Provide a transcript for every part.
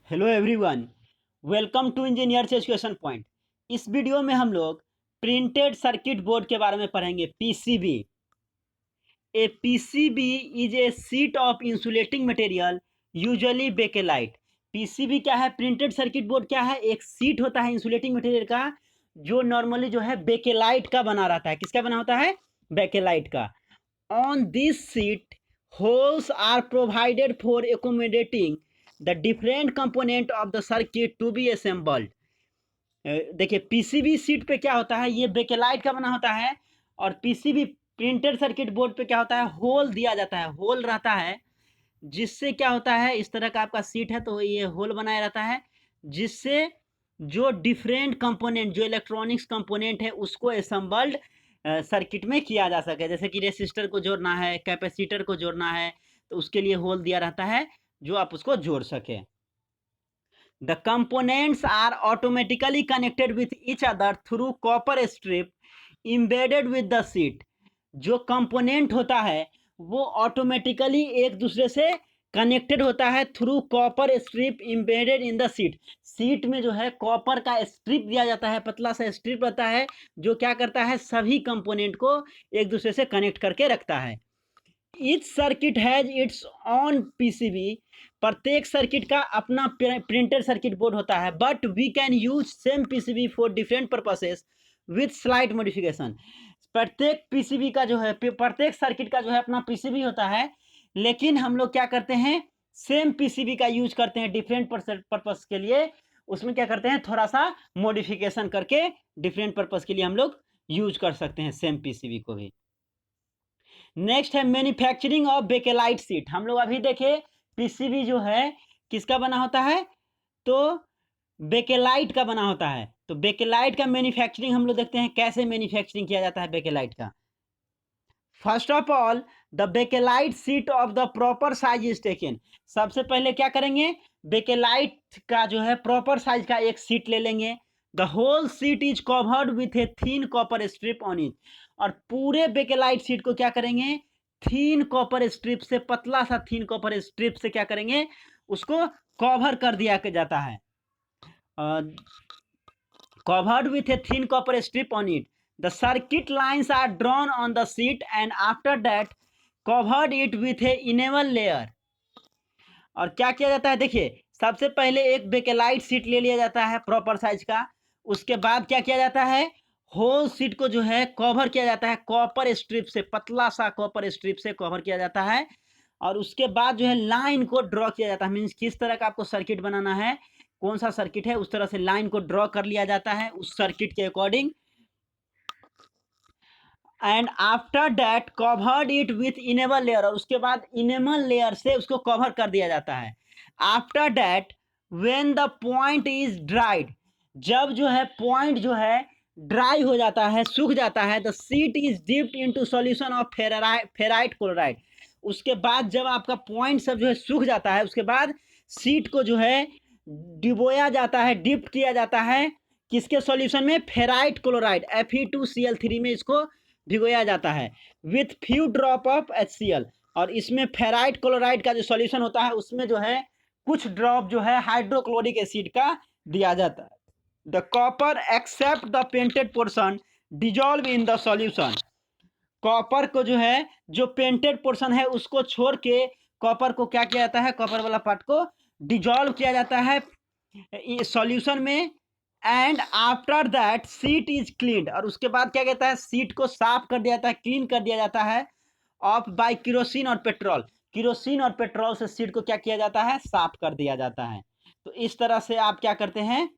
Hello everyone, welcome to engineers education point. इस video में हम लोग प्रिंटेड सर्किट बोर्ड के बारे में पढ़ेंगे। PCB. A PCB is a seat of insulating material usually bakelite. PCB क्या है? प्रिंटेड सर्किट बोर्ड क्या है? एक सीट होता है इंसुलेटिंग मटेरियल का, जो नॉर्मली जो है बेकेलाइट का बना रहता है। किसका बना होता है? बेकेलाइट का। On this sheet holes are provided for accommodating the different component of the circuit to be assembled। देखिए पीसीबी सीट पे क्या होता है, ये बेकेलाइट का बना होता है। और पीसीबी प्रिंटेड सर्किट बोर्ड पे क्या होता है, होल दिया जाता है, होल रहता है। जिससे क्या होता है, इस तरह का आपका सीट है तो ये होल बनाया रहता है, जिससे जो डिफरेंट कंपोनेंट, जो इलेक्ट्रॉनिक्स कंपोनेंट है, उसको असेंबल्ड सर्किट में किया जा सके। जैसे कि रेसिस्टर को जोड़ना है, कैपेसिटर को जोड़ना है, तो उसके लिए होल दिया रहता है जो आप उसको जोड़ सके। The components are automatically connected with each other through copper strip embedded with the sheet। जो कंपोनेंट होता है वो ऑटोमेटिकली एक दूसरे से कनेक्टेड होता है through copper strip embedded in the seat. Seat में जो है कॉपर का स्ट्रिप दिया जाता है, पतला सा स्ट्रिप रहता है, जो क्या करता है, सभी कंपोनेंट को एक दूसरे से कनेक्ट करके रखता है। Each circuit has its own PCB. प्रत्येक सर्किट का अपना प्रिंटेड सर्किट बोर्ड होता है, but we can use same PCB for different purposes with slight modification. प्रत्येक पीसीबी का जो है, प्रत्येक सर्किट का जो है अपना पीसीबी होता है, लेकिन हम लोग क्या करते हैं, सेम पीसीबी का यूज करते हैं डिफरेंट पर्पस के लिए। उसमें क्या करते हैं, थोड़ा सा मॉडिफिकेशन करके डिफरेंट पर्पस के लिए हम लोग यूज कर सकते हैं सेम पीसीबी को भी। नेक्स्ट है मैन्युफैक्चरिंग ऑफ बेकेलाइट सीट। हम लोग अभी देखे पीसीबी जो है किसका बना होता है, तो बेकेलाइट का बना होता है। तो बेकेलाइट का मैन्युफैक्चरिंग हम लोग देखते हैं कैसे मैन्युफैक्चरिंग किया जाता है बेकेलाइट का। First of all the bakelite seat of the proper size is taken. सबसे पहले क्या करेंगे, बेकेलाइट का जो है प्रॉपर साइज का एक सीट ले लेंगे। The whole sheet is covered with a thin copper strip on it. और पूरे बेकेलाइट सीट को क्या करेंगे, थीन कॉपर स्ट्रिप से, पतला सा थीन कॉपर स्ट्रिप से क्या करेंगे, उसको कवर कर दिया जाता है। covered with a thin copper strip on it. The circuit lines are drawn on the sheet and after that covered it with a enamel layer। और क्या किया जाता है, देखिए सबसे पहले एक बेकेलाइट सीट ले लिया जाता है प्रॉपर साइज का। उसके बाद क्या किया जाता है, होल सीट को जो है कवर किया जाता है कॉपर स्ट्रिप से, पतला सा कॉपर स्ट्रिप से कवर किया जाता है। और उसके बाद जो है लाइन को ड्रॉ किया जाता है, मीन्स किस तरह का आपको सर्किट बनाना है, कौन सा सर्किट है, उस तरह से लाइन को ड्रॉ कर लिया जाता है उस सर्किट के according. And after that covered it with enable layer. और उसके बाद इनेबल लेयर से उसको कवर कर दिया जाता है। After that when the point is dried, जब जो है पॉइंट जो है ड्राई हो जाता है, सूख जाता है, the seat is dipped into solution of ferrite chloride. उसके बाद जब आपका पॉइंट सब जो है सूख जाता है, उसके बाद सीट को जो है डिबोया जाता है, डिप्ट किया जाता है किसके सॉल्यूशन में, फेराइट क्लोराइड Fe2Cl3 में इसको भिगोया जाता है with few drop of HCl। और इसमें फेराइट क्लोराइड का जो सॉल्यूशन होता है उसमें जो है कुछ ड्रॉप जो है हाइड्रोक्लोरिक एसिड का दिया जाता है। The copper except the painted portion dissolve in the solution. Copper को जो है, जो पेंटेड पोर्शन है उसको छोड़ के कॉपर को क्या किया जाता है, कॉपर वाला पार्ट को डिजॉल्व किया जाता है सॉल्यूशन में। And after that seat is clean. और उसके बाद क्या कहता है, सीट को साफ कर दिया जाता है, क्लीन कर दिया जाता है ऑफ बाय किरोसिन और पेट्रोल। किरोसिन और पेट्रोल से सीट को क्या किया जाता है, साफ कर दिया जाता है। तो इस तरह से आप क्या करते हैं,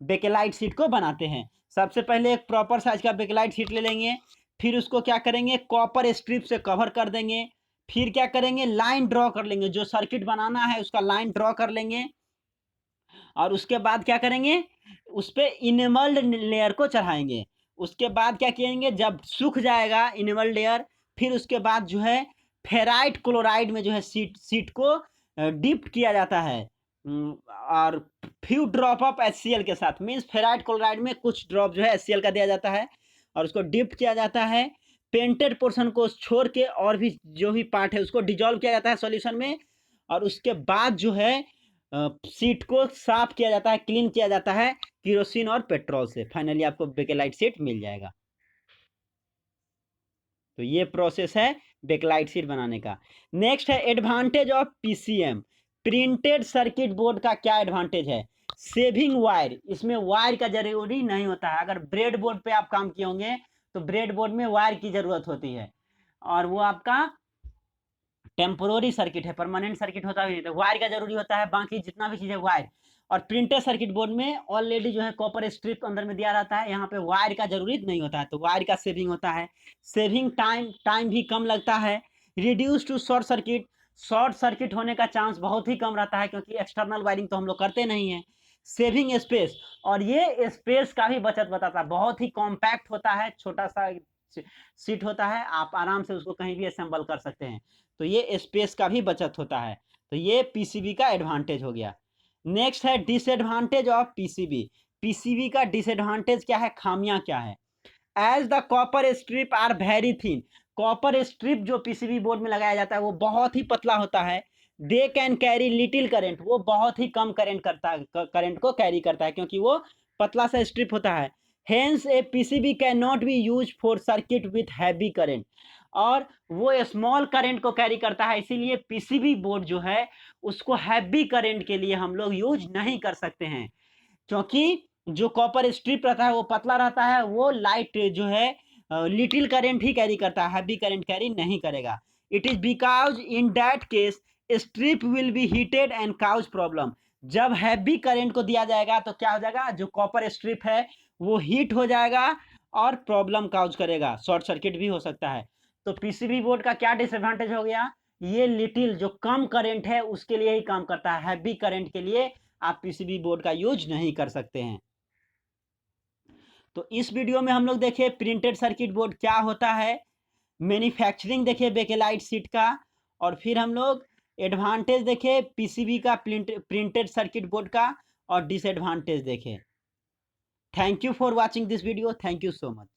बेकेलाइट सीट को बनाते हैं। सबसे पहले एक प्रॉपर साइज का बेकेलाइट सीट ले लेंगे, फिर उसको क्या करेंगे, कॉपर स्ट्रिप से कवर कर देंगे। फिर क्या करेंगे, लाइन ड्रॉ कर लेंगे, जो सर्किट बनाना है उसका लाइन ड्रॉ कर लेंगे। और उसके बाद क्या करेंगे, उस पर इनेमल्ड लेयर को चढ़ाएंगे। उसके बाद क्या करेंगे, जब सूख जाएगा इनेमल्ड लेयर, फिर उसके बाद जो है फेराइट क्लोराइड में जो है सीट को डिप किया जाता है। और फ्यू ड्रॉप ऑफ HCl के साथ, मीन्स फेराइट क्लोराइड में कुछ ड्रॉप जो है HCl का दिया जाता है और उसको डिप किया जाता है। पेंटेड पोर्शन को छोड़ के और भी जो भी पार्ट है उसको डिजॉल्व किया जाता है सॉल्यूशन में। और उसके बाद जो है सीट को साफ किया जाता है, क्लीन किया जाता है केरोसिन और पेट्रोल से। फाइनली आपको बेकेलाइट शीट मिल जाएगा। तो ये प्रोसेस है बेकेलाइट शीट बनाने का। नेक्स्ट है advantage of PCM. Printed circuit board का क्या एडवांटेज है? सेविंग वायर, इसमें वायर का जरूरी नहीं होता है। अगर ब्रेड बोर्ड पे आप काम किए होंगे तो ब्रेड बोर्ड में वायर की जरूरत होती है, और वो आपका टेम्पोररी सर्किट है, परमानेंट सर्किट होता भी नहीं, तो वायर का जरूरी होता है। बाकी जितना भी चीज़ है वायर। और प्रिंटेड सर्किट बोर्ड में ऑलरेडी जो है कॉपर स्ट्रिप अंदर में दिया रहता है, यहाँ पे वायर का जरूरी नहीं होता है, तो वायर का सेविंग होता है। सेविंग टाइम भी कम लगता है। Reduce to short circuit, short circuit होने का चांस बहुत ही कम रहता है, क्योंकि एक्सटर्नल वायरिंग तो हम लोग करते नहीं है। सेविंग स्पेस, और ये स्पेस का भी बचत बताता है। बहुत ही कॉम्पैक्ट होता है, छोटा सा सीट होता है, आप आराम से उसको कहीं भी असेंबल कर सकते हैं, तो ये स्पेस का भी बचत होता है। तो ये पीसीबी का एडवांटेज हो गया। नेक्स्ट है डिसएडवांटेज ऑफ पीसीबी। पीसीबी का डिसएडवांटेज क्या है, खामियां क्या है? As the copper strip are very thin. Copper strip जो पीसीबी बोर्ड में लगाया जाता है वो बहुत ही पतला होता है। They can carry little current, वो बहुत ही कम करंट को कैरी करता है, क्योंकि वो पतला सा स्ट्रिप होता है। Hence A PCB can not be use for circuit with heavy current, और वो स्मॉल करंट को कैरी करता है, इसीलिए पीसीबी बोर्ड जो है उसको हैवी करंट के लिए हम लोग यूज नहीं कर सकते हैं। क्योंकि जो कॉपर स्ट्रिप रहता है वो पतला रहता है, वो लाइट जो है लिटिल करंट ही कैरी करता है, हैवी करंट कैरी नहीं करेगा। It is because in that case strip will be heated and cause problem. जब हैवी करंट को दिया जाएगा तो क्या हो जाएगा, जो कॉपर स्ट्रिप है वो हीट हो जाएगा और प्रॉब्लम काउज करेगा, शॉर्ट सर्किट भी हो सकता है। तो पीसीबी बोर्ड का क्या डिसएडवांटेज हो गया, ये लिटिल जो कम करंट है उसके लिए ही काम करता है, हैवी करंट के लिए आप पीसीबी बोर्ड का यूज नहीं कर सकते हैं। तो इस वीडियो में हम लोग देखे प्रिंटेड सर्किट बोर्ड क्या होता है, मैन्युफैक्चरिंग देखे बेकेलाइट शीट का, और फिर हम लोग एडवांटेज देखे पीसीबी का प्रिंटेड सर्किट बोर्ड का, और डिसएडवांटेज देखे। Thank you for watching this video, thank you so much.